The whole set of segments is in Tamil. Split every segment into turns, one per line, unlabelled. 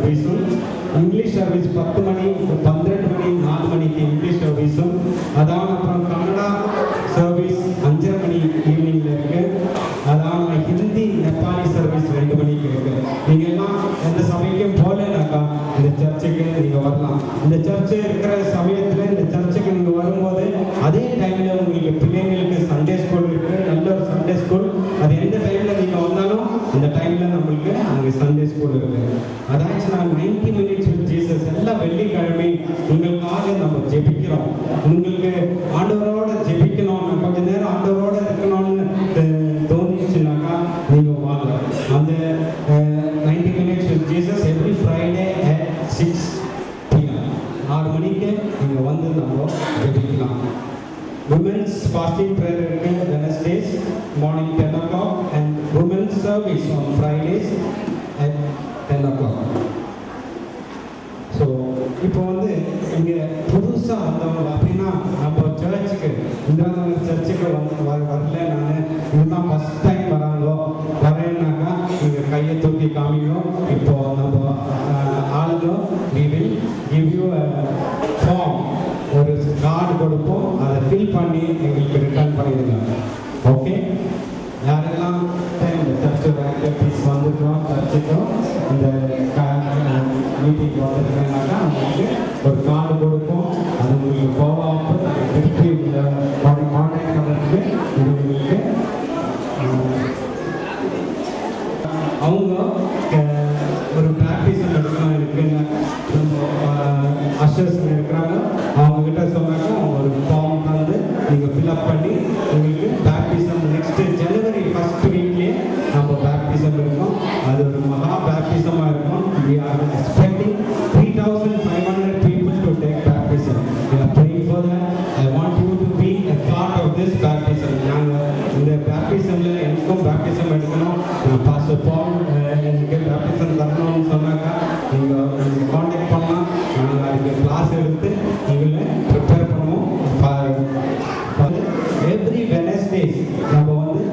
சர்வீஸும், இங்கிலீஷ் சர்வீஸ் 10 மணி 12 மணி 4 மணிக்கு இங்கிலீஷ் சர்வீஸும், அதான் அப்புறம் கன்னடா சர்வீஸ் 5:30 மணி ஈவினிங்கில் இருக்கு. அதான் ஹிந்தி நேபாளி சர்வீஸ் 2 மணிக்கு இருக்கு. நீங்கள் எல்லாம் எந்த சமயக்கும் போகலனாக்கா இந்த சர்ச்சுக்கு நீங்கள் வரலாம். இந்த சர்ச்சு இருக்கிற சமயத்தில் இந்த சர்ச்சுக்கு நீங்கள் வரும்போது அதே டைமில் உங்களுக்கு பிள்ளைங்களுக்கு சண்டே ஸ்கூல் இருக்குது, நல்ல ஒரு சண்டே ஸ்கூல். அது எந்த டைமில் நீங்கள் வந்தாலும் அந்த டைமில் நம்மளுக்கு அங்கே சண்டே ஸ்கூல் இருக்குது. அதாச்சும் நான் 90 minutes with Jesus எல்லா வெள்ளிக்கிழமை உங்களுக்காக நம்ம ஜெபிக்கிறோம். உங்களுக்கு ஆண்டவரோட ஜெபிக்கணும், கொஞ்ச நேரம் ஆண்டவரோட இருக்கணும்னு தோணிச்சுனாக்கா நீங்கள் வாங்க. அந்த 90 minutes with Jesus every Friday at 6 PM 6 மணிக்கு நீங்கள் வந்து நம்ம ஜெபிக்கலாம். Women's fasting prayer இருக்கு Wednesdays morning 10 o'clock and women's service on Fridays at 10 o'clock. So இப்போ வந்து இங்கே புதுசாக வந்தவங்க அப்படின்னா நம்ம சர்ச்சுக்கு இந்திராநகர் சர்ச்சுக்கு வரல, நான் இதுதான் ஃபஸ்ட் டைம் வராங்களோ வரேன்னாக்கா நீங்கள் கையை தூக்கி காமிக்கணும். இப்போ நம்ம ஆளுங்க we will give you a form, ஒரு கார்டு கொடுப்போம், அதை ஃபில் பண்ணி எங்களுக்கு ரிட்டர்ன் பண்ணிடுங்க. ஓகே, யாரெல்லாம் இந்த சர்ச்சோட ஆக்டிவிட்டிஸ் வந்துருக்கோம், சர்ச்சுக்கும் இந்த மீட்டிங் வந்துருக்கேன்னாக்கா உங்களுக்கு ஒரு கார்டு கொடுப்போம். அது உங்களுக்கு ஃபாலோ அப் திருப்பி இந்த கான்டாக்ட் பண்ணுறதுக்கு இது உங்களுக்கு அவங்க ஒரு பேப்டிசம் எடுக்கணும் இருக்குன்னு அஷர்ஸ் இருக்கிறாங்க. அவங்ககிட்ட சொன்னாங்க அவங்க ஒரு ஃபார்ம் வந்து நீங்கள் ஃபில்அப் பண்ணி உங்களுக்கு பேப்டிசம் நெக்ஸ்ட் ஜனவரி 1st வீக்லேயே நம்ம பேப்டிசம் இருக்கும். அது ஒரு மகா பேப்டிசமாக இருக்கும். We are expecting 3,500 people to take baptism. We are praying for that. I want you to be a part of this baptism. நாங்கள் இந்த பேப்டிசமில் எனக்கும் பேப்டிசம் எடுக்கணும், பாஸ்டர் பால் எனக்கு பேப்டிசம் தரணும்னு சொன்னாக்கா நீங்கள் காண்டாக்ட் பண்ணலாம். நாங்கள் அதுக்கு கிளாஸ் எடுத்து எங்களை ப்ரிப்பேர் பண்ணுவோம். எவ்ரி வெனஸ்டேஸ் நம்ம வந்து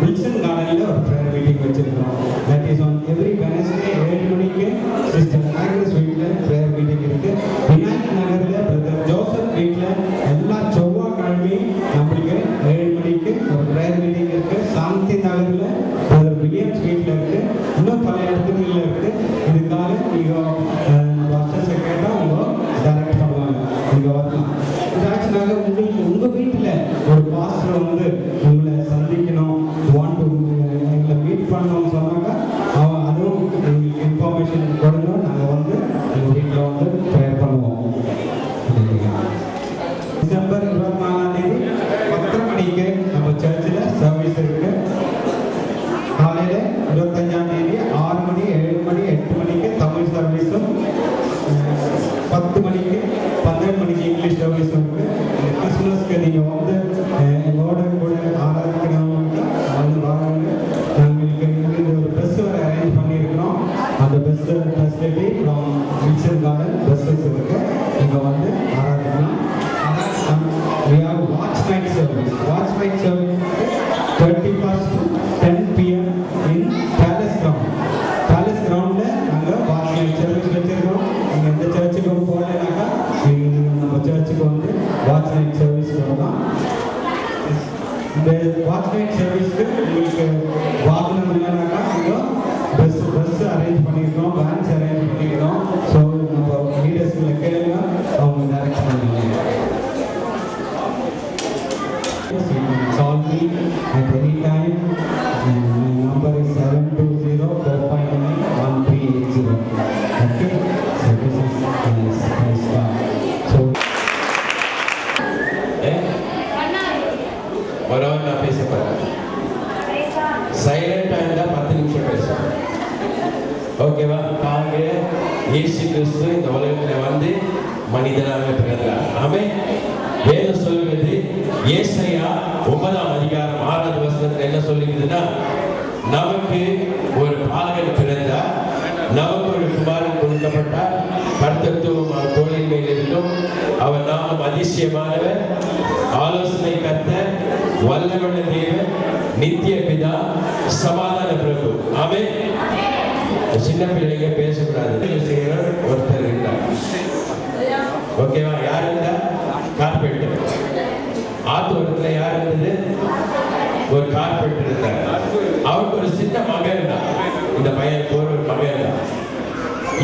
வில்சன் கார்டனில் ஒரு ப்ரேயர் மீட்டிங் வச்சுருக்கிறோம். That is on every Wednesday 7 மணிக்கு சிஸ்டர் ஆக்னஸ் வீட்டில் ப்ரேயர் மீட்டிங் இருக்குது. விநாயக் நகரில் பிரதர் ஜோசப் வீட்டில் எல்லா செவ்வாய்க்கிழமையும் நம்மளுக்கு 7 மணிக்கு ஒரு ப்ரேயர் மீட்டிங் இருக்குது. சாந்தி நகரில் பிரதர் வில்லியம்ஸ் வீட்டில் இருக்குது. இன்னும் பல இடத்துகளில் இருக்குது. இதுக்காக நீங்கள் வருஷத்தை கேட்டால் அவங்க டைரக்ட் பண்ணுவாங்க, நீங்கள் வரலாம். இதாச்சும் நாங்கள் உங்களுக்கு உங்கள் வீட்டில் ஒரு பாஸ்டர் வந்து உங்களை சந்திக்கணும், வாண்ட் டு எங்களை மீட் பண்ணணும்னு சொன்னாங்க, அதுவும் எங்களுக்கு இன்ஃபர்மேஷன் கொடுங்க. நாங்கள் வந்து எங்கள் வீட்டில் வந்து ப்ரேயர் பண்ணுவோம். டிசம்பர் 24 10 மணிக்கு நம்ம சர்ச்சில் சர்வீஸ் இருக்கு. காலையில் 25 6 மணி 7 மணி 8 மணிக்கு தமிழ் சர்வீஸும், 10 மணிக்கு 12 மணிக்கு இங்கிலீஷ் சர்வீஸும் இருக்கு. கிறிஸ்துமஸ்க்கு நீங்கள் வந்து எங்களோட கூட ஆராதிக்கிறவங்க வந்து வராங்க. நாங்களுக்கு ஒரு பஸ் வரை அரேஞ்ச் பண்ணியிருக்கிறோம். அந்த bus facility from Wilson garden buses இருக்கு. இங்கே வந்து ஆராதிக்கலாம். We have watch night service. Watch night service 31st 10 PM in Palace Ground. Palace Groundல நாங்கள் watch night service வச்சிருக்கோம். நீங்கள் எந்த சர்ச்சுக்கு போகலனாக்கா நம்ம சர்ச்சுக்கு வந்து watch night service வரலாம். இந்த watch night serviceக்கு உங்களுக்கு வாகனம் இல்லைனாக்கா நீங்கள் பஸ் அரேஞ்ச் பண்ணியிருக்கோம், வேன்ஸ் அரேஞ்ச் பண்ணியிருக்கோம். ஸோ நம்ம லீடர்ஸ்களை கேளுங்க, அவங்க டைரக்ட் பண்ணுவாங்க. You can call me at any time. My number is 720-459-1380. Okay? So this is nice. Praise God. So
ஒருவன் நான் பேச போறேன். சைலண்டா இருந்தா 10 நிமிஷம் பேசுவேன். ஓகேவா? பாருங்க, இயேசு கிறிஸ்து இந்த உலகத்துல வந்து மனிதனாக பிறந்தார். ஆமென். வேதம் சொல்லுகிறது, ஏசாயா 9ஆம் அதிகாரம் 6வது வசனத்துல என்ன சொல்லுகிறதுன்னா, நமக்கு ஒரு பாலகன் பிறந்தார், நமக்கு ஒரு குமாரன் கொடுக்கப்பட்டார், கர்த்தத்துவம் அவர் தோளின் மேல் இருக்கும், அவர் நாமம் அதிசயமானவர், ஆலோசனை கர்த்தர், வல்லமையுள்ள தேவன், நித்திய பிதா, சமாதான பிரபு. ஆமென். சின்ன பிள்ளைங்க பேசக்கூடாது செய்யற ஒருத்தர் இருந்தார். ஓகேவா? யார் இருந்தா? கார்பெண்டர். ஆத்தோரத்துல யார் இருந்தது? ஒரு கார்பெண்டர் இருந்தார். அவருக்கு ஒரு சின்ன மகன் தான். இந்த பையனுக்கு ஒரு மகன் தான்.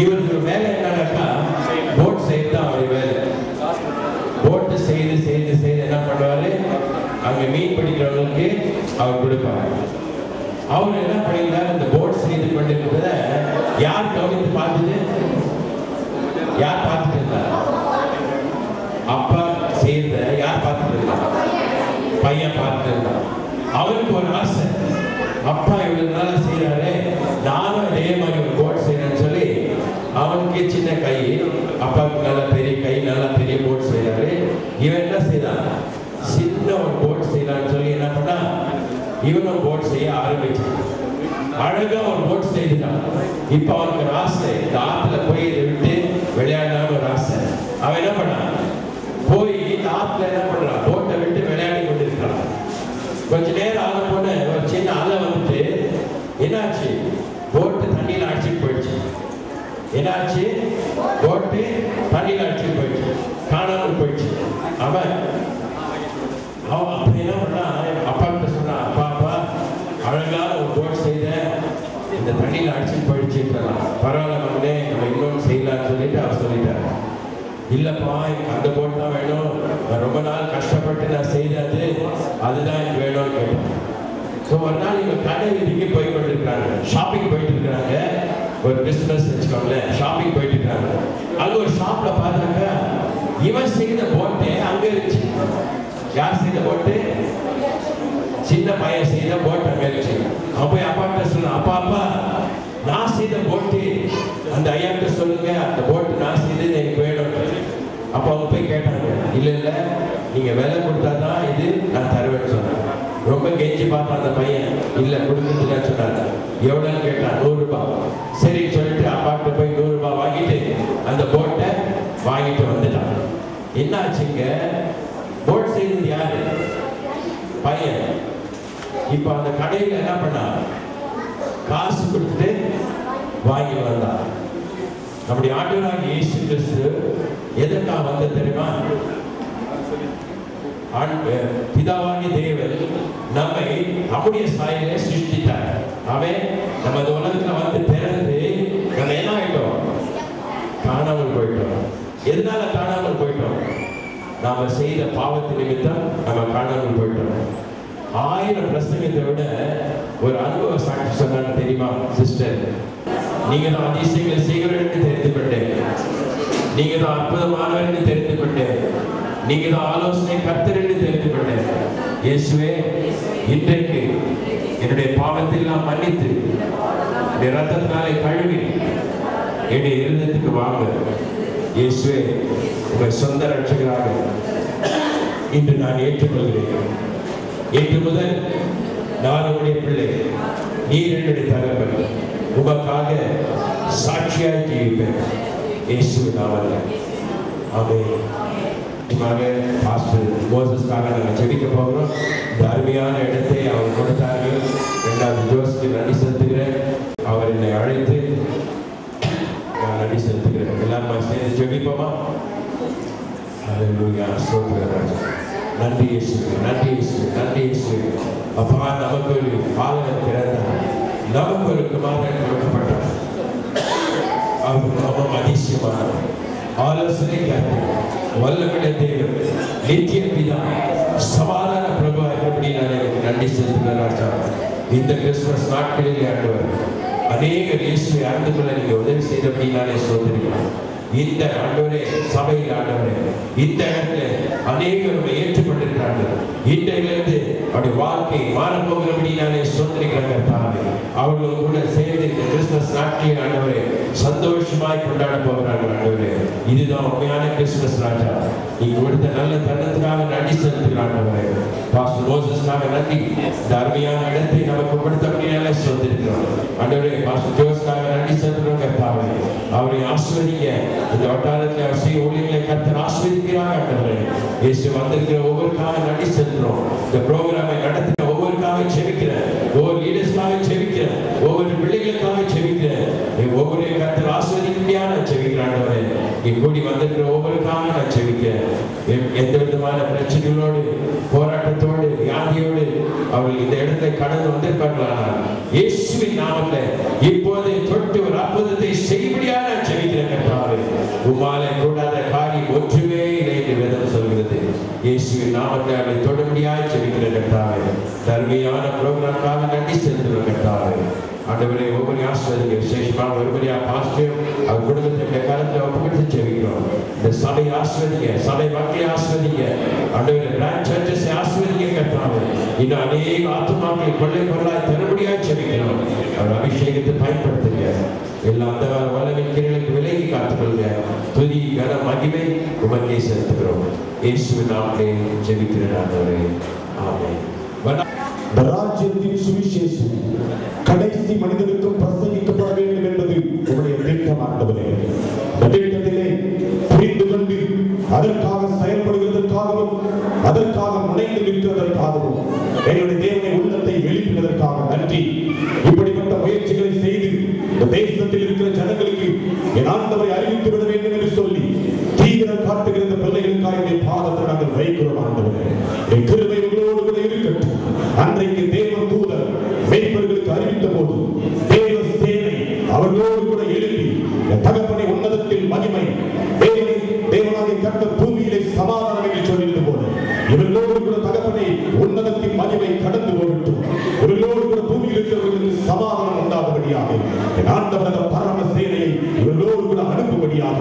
இவருக்கு வேலை என்னன்னாக்கா போட் செய்து அவர் வேலை. போட்டு செய்து செய்து செய்து என்ன பண்ணுவாரு, அங்க மீன் பிடிக்கிறவங்களுக்கு அவர் கொடுப்பாரு. அவர் என்ன பண்ணியிருந்தார், இந்த போட் செய்து கொண்டிருக்கிறத யார் கவனித்து பார்த்தது? யார் பார்த்துட்டு இருந்தார்? அப்பா செய்த யார் பார்த்துட்டு இருந்தார்? பையன் பார்த்துட்டு இருந்தார். அவருக்கு ஒரு ஆசை, அப்பா இவ்வளவு நாளா செய்யறாரு, நானும் அதே மாதிரி ஒரு போட் செய்யறேன்னு சொல்லி அவனுக்கு சின்ன கை, அப்பாவுக்கு நல்ல பெரிய கை, நல்லா பெரிய போட் செய்யறாரு. இவன் என்ன செய்தான், சின்ன ஒரு போட் செய்யலான்னு சொல்லி என்ன பண்ணா, இவனும் போட் செய்ய ஆரம்பிச்சான். அழகா ஒரு போட் செய்துட்டான். இப்ப அவனுக்கு ஒரு ஆசை, இந்த ஆத்துல போய் இதை விட்டு விளையாடலான்னு ஒரு ஆசை. அவன் என்ன பண்ணான், போய் இந்த ஆத்துல என்ன பண்றான், போட்டை விட்டு விளையாடி கொண்டிருக்கிறான். கொஞ்ச நேரம் ஆன போன ஒரு சின்ன அலை வந்துட்டு என்னாச்சு, போட்டு தண்ணியில அடிச்சுட்டு போயிடுச்சு. என்னாச்சு, போட்டு தண்ணியில அடிச்சுட்டு போயிடுச்சு, காணாமல் போயிடுச்சு. அவன் அப்ப என்ன பண்ணா, அப்பா கிட்ட சொன்னான், அப்பா அப்பா அழகா ஒரு போட் செய்த, இந்த தண்ணியில அடிச்சுட்டு போயிடுச்சு. பரவாயில்ல மகனே, நம்ம இன்னொன்று செய்யலாம்னு சொல்லிட்டு அவர் சொல்லிட்டார். இல்லப்பா எனக்கு அந்த போட் தான் வேணும், நான் ரொம்ப நாள் கஷ்டப்பட்டு நான் செய்தது, அதுதான் எனக்கு வேணும்னு கேட்டேன். ஸோ ஒரு நாள் இவங்க கடை வீதிக்கு போய் கொண்டிருக்கிறாங்க, ஷாப்பிங் போயிட்டு இருக்கிறாங்க. ஒரு பிஸ்னஸ் வச்சுக்கோங்களேன், ஷாப்பிங் போயிட்டு இருக்காங்க. அங்க ஒரு ஷாப்ல பார்த்தாக்க இவன் செய்த போட்டு அங்க இருந்துச்சு. யார் செய்த போட்டு? சின்ன பையன் செய்த போட்டு அங்க இருந்துச்சு. அவன் போய் அப்பா கிட்ட சொன்னான், அப்பா அப்பா நான் செய்த போட்டு அந்த ஐயா கிட்ட சொல்லுங்க, அந்த போட்டு நான் செய்தது எனக்கு வேணும். அப்ப அவங்க போய் கேட்டாங்க, இல்ல இல்ல நீங்க விலை கொடுத்தாதான் இது நான் தருவேன்னு சொன்னேன். ரொம்ப கெஞ்சி பார்த்தா அந்த பையன், இல்ல கொடுக்கறதுன்னு சொன்னாங்க. எவ்வளவுன்னு கேட்டான், 100 ரூபாய். சரி சொல்லிட்டு அப்பா கிட்ட போய் 100 ரூபாய் வாங்கிட்டு அந்த போட்டை வாங்கிட்டு வந்துட்டான். என்ன ஆச்சுங்க, போட் செய்தது யாரு? பையன். இப்ப அந்த கடையில என்ன பண்ணா, காசு கொடுத்துட்டு வாங்கி வந்தான். நம்முடைய ஆண்டவராகிய இயேசு கிறிஸ்து எதற்காக வந்த தெரியுமா? பிதாவாகிய தேவன் நம்மை நம்முடைய சாயலை சிருஷ்டித்தார். அவன் நம்ம இந்த உலகத்துல வந்து பிறந்து நம்ம என்ன ஆயிட்டோம், காணாமல் போயிட்டோம். எதனால காணாமல் போயிட்டோம்? நாம செய்த பாவத்து நிமித்தம் நம்ம காணாமல் போயிட்டோம். 1000 பிரசங்கத்தை விட ஒரு அனுபவ சாட்சி சொன்னான்னு தெரியுமா சிஸ்டர்? நீங்க தான் அதிசயங்களை செய்கிறவர்கள் தெரிந்து கொண்டேன், நீங்க தான் அற்புதமானவர்கள் தெரிந்து கொண்டேன், நீங்க தான் ஆலோசனை கர்த்தர் என்று தெரிந்து கொண்டேன். இயேசுவே, இன்றைக்கு என்னுடைய பாவத்தை எல்லாம் மன்னித்து என்னுடைய ரத்தத்தினாலே கழுவி என்னுடைய இருதயத்துக்கு வாங்க. இயேசுவே, உங்கள் சொந்த ரட்சகராக இன்று நான் ஏற்றுக்கொள்கிறேன். இன்று முதல் நான் உங்களுடைய பிள்ளை, நீர் என்னுடைய தகவல், உமக்காக சாட்சியாய் ஜீவிப்பேன். இயேசுவின் நாமத்தில் ஆமென். பாஸ்டர் மோசஸ்க்காக நாங்கள் ஜெபிக்க போகிறோம். இந்த அருமையான இடத்தை அவர் கொடுத்தார்கள். 2வது ஜோஸ்க்கு நன்றி செலுத்துகிறேன். அவர் என்னை அழைத்து நான் நன்றி செலுத்துகிறேன். எல்லாரும் சேர்ந்து ஜெபிப்போமா? அல்லேலூயா, ஸ்தோத்திரம். நன்றி இயேசுவே, நன்றி இயேசுவே, நன்றி இயேசுவே. அப்பா, நமக்கு ஒரு பாலகன் பிறந்தார், நமக்கு ஒரு குமாரன் கொடுக்கப்பட்டார். அவர் நாமம் அதிசயமானவர், ஆலோசனை கர்த்தர், வல்லமையுள்ள தேவன், நித்திய பிதா, சமாதான பிரபு. எப்படி நான் எனக்கு நன்றி செலுத்துகிறேன் ராஜா. இந்த கிறிஸ்துமஸ் நாட்களில் ஆண்டவர் அநேகர் இயேசுவை அறிந்து கொள்ள நீங்க உதவி செய்தபடி நானே சோதரிக்கிறேன். இந்த ஆண்டவரே, சபையில் ஆண்டவரே, இந்த இடத்துல அநேகர் ஏற்றுக்கொண்டிருக்கிறார்கள். இன்றையிலிருந்து அவருடைய வாழ்க்கை மாறப்போகிறபடி நானே சோதரிக்கிறேன். அவர்கள் கூட சேர்ந்து இந்த கிறிஸ்துமஸ் நாட்களில் ஆண்டவரே சந்தோஷமாய் கொண்டாட போகிறார்கள். ஆண்டவரே, இதுதான் உண்மையான கிறிஸ்துமஸ் ராஜா. நீங்க கொடுத்த நல்ல தருணத்துக்காக நன்றி செலுத்துகிறார். ஆண்டவரே, பாஸ்டர் மோசஸ்க்காக நன்றி. இந்த அருமையான இடத்தை நமக்கு கொடுத்தபடியாலே சொல்லிருக்கிறோம். ஆண்டவரே, பாஸ்டர் ஜோஸ்க்காக நன்றி செலுத்துகிறோம். கர்த்தாவே, அவரை ஆசீர்வதிங்க. இந்த வட்டாரத்தில் அவர் செய்ய ஊழியர்களை கர்த்தர் ஆசீர்வதிக்கிறார். ஆண்டவரே, இயேசு வந்திருக்கிற ஒவ்வொருக்காக நன்றி செலுத்துகிறோம். இந்த ப்ரோக்ராமை நடத்துகிற ஒவ்வொருக்காக ஜெபிக்கிறேன், ஒவ்வொரு லீடர்ஸ்க்காக ஜெபிக்கிறேன், ஒவ்வொரு பிள்ளைகளுக்காக ஜெபிக்கிறேன். கர்த்தர் ஆசீர்வதிக்கும்படியா நான் ஜெபிக்கிறேன் ஆண்டவரே. இங்கே கூடி வந்திருக்கிற ஒவ்வொருக்காக நான் ஜெபிக்கிறேன். எந்த விதமான பிரச்சனைகளோடு, போராட்டத்தோடு, வியாதியோடு அவர்கள் இந்த இடத்தை கடந்து வந்திருப்பார்களானால் இயேசுவின் நாமத்தில் இப்போது தொட்டு ஒரு அற்புதத்தை செய்யும்படியா நான் ஜெபிக்கிறேன் கர்த்தாவே. உம்மாலே கூடாத காரியம் ஒன்றுமே இல்லை என்று வேதம் சொல்கிறது. இயேசுவின் நாமத்தை அவரை தொடும்படியாக ஜெபிக்கிறேன் கர்த்தாவே. தர்மையான புரோகிராம்காக நன்றி செலுத்துகிறோம் கர்த்தாவே. ஆண்டவரே ஒவ்வொரு ஆசிரியர் விசேஷமாக ஒருவரையா பாஸ்டர் அவர் குடும்பத்தை காலத்தில் ஒப்புக்கொடுத்து ஜெபிக்கிறோம். இந்த சபை ஆசிர்வதிங்க, சபை மக்களை ஆசிர்வதிங்க, ஆண்டவரே பிரான்ச் சர்ச்சஸ் ஆசிர்வதிங்க கர்த்தாவே. இன்னும் அநேக ஆத்துமாக்களை கொள்ளை பொருளாய் தரும்படியாக ஜெபிக்கிறோம். அவர் அபிஷேகத்தை பயன்படுத்துங்க. எல்லா அந்த வல்லமையின் கிரியைகளுக்கு விலகி காத்துக்கொள்ளுங்க. துதி கன மகிமை உமக்கே செலுத்துகிறோம். இயேசுவின் நாமத்திலே ஜெபிக்கிறேன் ஆண்டவரே. ஆமென்.
ராஜ்யத்தின் சுவிசேஷம் கடைசி மனிதனுக்கும் பிரசங்கிக்கப்பட வேண்டும் என்பது உங்களுடைய திட்டம் ஆண்டவரே. இந்த திட்டத்திலே புரிந்து கொண்டு அதற்காக செயல்படுவதற்காகவும் அதற்காக முனைந்து நிற்கிறதற்காகவும் என்னுடைய தேவனை உள்ளத்தை எழுப்பினதற்காக நன்றி. இப்படிப்பட்ட முயற்சிகளை செய்து இந்த தேசத்தில் இருக்கிற ஜனங்களுக்கு என் ஆண்டவரை அறிவித்து விட வேண்டும் என்று சொல்லி தீவிரம் காட்டுகிற இந்த பிள்ளைகளுக்காக பாதத்தை நாங்கள் வைக்கிறோம் ஆண்டவரே. என் கிருபை உங்களோடு கூட இருக்கட்டும். அன்றைக்கு தேவ தூதர் மேய்ப்பர்களுக்கு அறிவித்த போது தேவ சேனை அவர்களோடு கூட எழுப்பி தகப்பனை உன்னதத்தில் மகிமை, தேவனாகிய கர்த்தர் பூமியிலே சமாதானம் என்று சொல்லியது போல இவர்களோடு கூட தகப்பனை உன்னதத்தின் மகிமை கடந்து போகட்டும். இவர்களோடு கூட பூமியில் இருக்கிறவர்களுக்கு சமாதானம் உண்டாகும்படியாக என் ஆண்டவர் பரம சேனையை இவர்களோடு கூட அனுப்பும்படியாக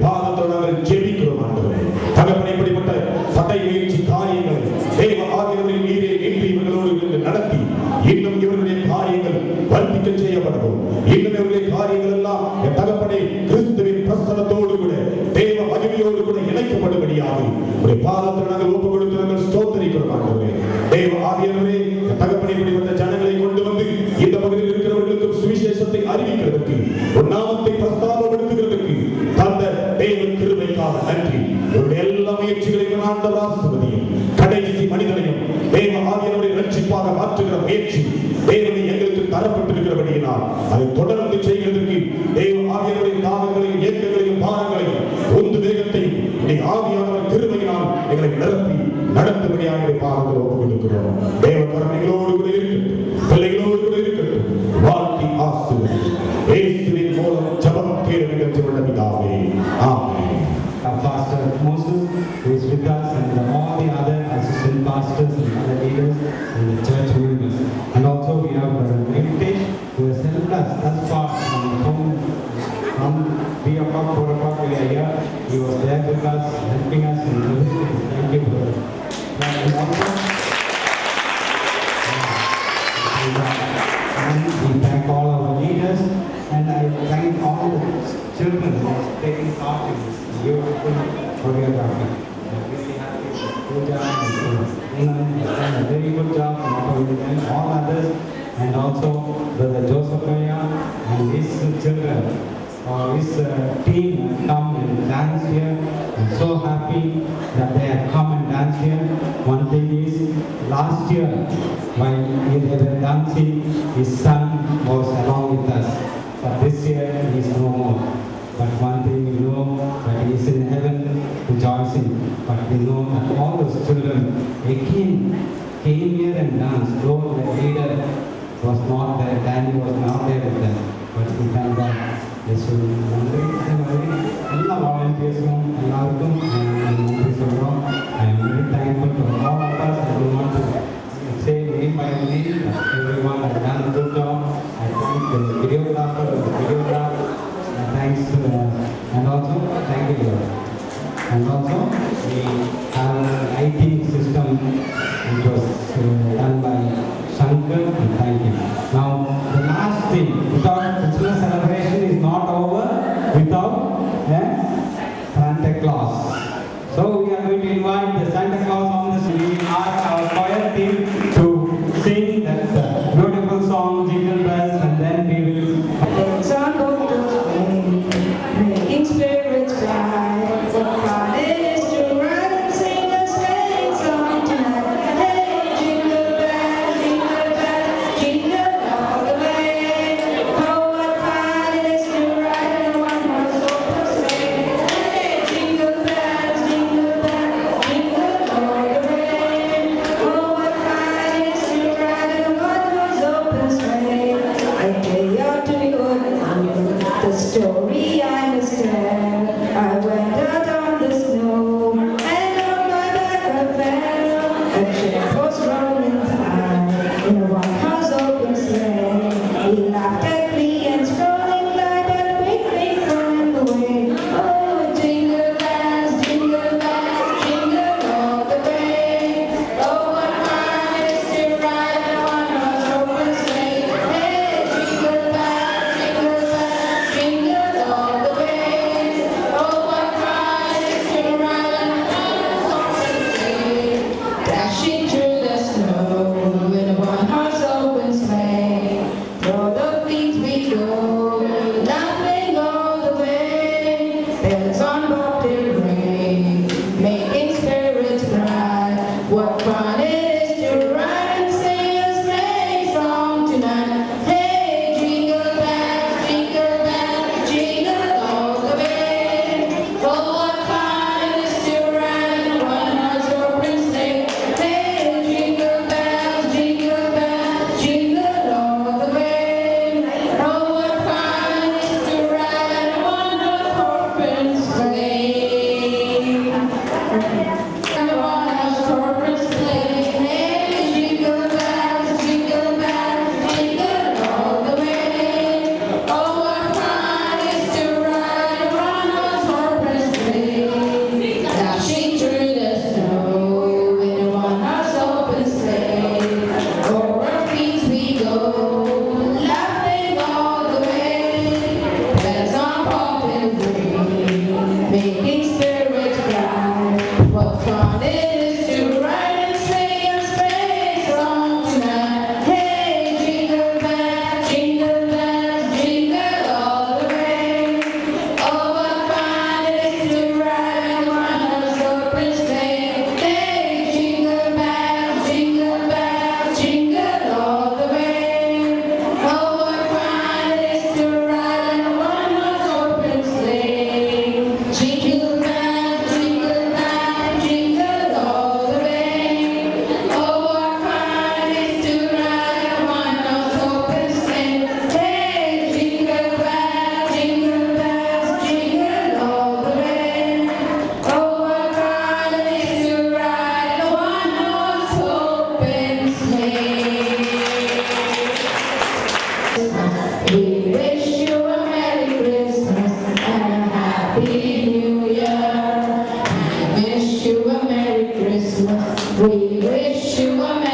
பாதத்தோடு நாங்கள் ஜெபிக்கிறோம் ஆண்டவரே. தகப்பனை இப்படிப்பட்ட சட்டை முயற்சி காரியங்களை தேவ ஆகியவரின் நீரே என்று இவர்களோடு நடத்தி இன்னும் இவர்களுடைய காரியங்கள் வர்த்திக்க செய்யப்படவும், இன்னும் இவருடைய காரியங்கள் எல்லாம் என் தகப்பனை கிறிஸ்துவின் பிரசன்னத்தோடு கூட தேவ மகிமையோடு கூட இணைக்கப்படும்படியாக ஒரு பாதத்தில் நாங்கள் ஒப்புக் கொடுத்து நாங்கள் ஸ்தோத்திரிக்கிறோம் ஆண்டவரே. தேவ ஆவியானவரே, தகப்பனை இப்படிப்பட்ட ஜனங்களை கொண்டு வந்து இந்த பகுதியில் இருக்கிறவர்களுக்கு சுவிசேஷத்தை அறிவிக்கிறதற்கு, ஒரு நாமத்தை பிரஸ்தாபப்படுத்துகிறதற்கு தந்த தேவ கிருபைக்காக நன்றி. இவருடைய எல்லா முயற்சிகளையும் ஆண்டவர் ஆசீர்வதியும். கடைசி மனிதனையும் தேவ ஆவியானவரை ரட்சிப்பாக மாற்றுகிற முயற்சி தேவனை எங்களுக்கு தரப்பட்டிருக்கிறபடியினால் அதை தொடர்ந்து செய்கிறதற்கு தேவ ஆவியானவரின் தாகங்களையும் இயக்கங்களையும் பாரங்களையும் உந்து வேகத்தையும் ஆவியானவர் கிருபையினால் எங்களை நிரப்பி நடத்தும்படியாக பாதத்தில் ஒப்புக் கொடுக்கிறோம். தேவ கருணைகளோடு கூட இருக்கட்டும், பிள்ளைகளோடு கூட இருக்கட்டும். வாழ்த்தி ஆசீர்வதியும். இயேசுவின் மூலம் ஜெபம் கேளுங்கள் ஜெபம் பிதாவே. ஆமென்.
Pastor Moses, who is with us, and all the other assistant pastors and other leaders in the church members. And also we have Venkatesh, who has helped us thus far from 3 o'clock, 4 o'clock we are here. He was there with us, helping us in everything. Thank you, brother. And also, and we thank all our leaders, and I thank all the children who are taking part in this beautiful choreography. I'm really happy with Pooja and has done a very good job, not only them, all others, and also Brother Josephiah and his children, his team have come and dance here. I'm so happy that they have come and danced here. One thing is, last year while they were dancing, his son was along with us, but this year he is no more. But one thing we know, that he is in heaven rejoicing. But we know that all those children again came here and danced. Though the leader was not there, Danny was not there with them. But we thank God. This will be all volunteers எல்லாருக்கும் நன்றி சொல்றோம். I am very thankful to all of us. I don't want to say name by name. Everyone has done a good job. I thank the videographer, thanks and also thank you Lord. And also we have an IT system which was done by Shankar, and thank you. Now the last thing, without Christmas celebration is not over without Santa Claus. So we are going to invite the Santa Claus on the screen. We ask our choir team to sing that beautiful song Jingle Bells, and then we will
making spirits fly. God is to ride and sing a sleighing song tonight. Hey, jingle bells, jingle all the way. Oh, what fun it is to ride Happy New Year. We wish you a Merry Christmas. We wish you a Merry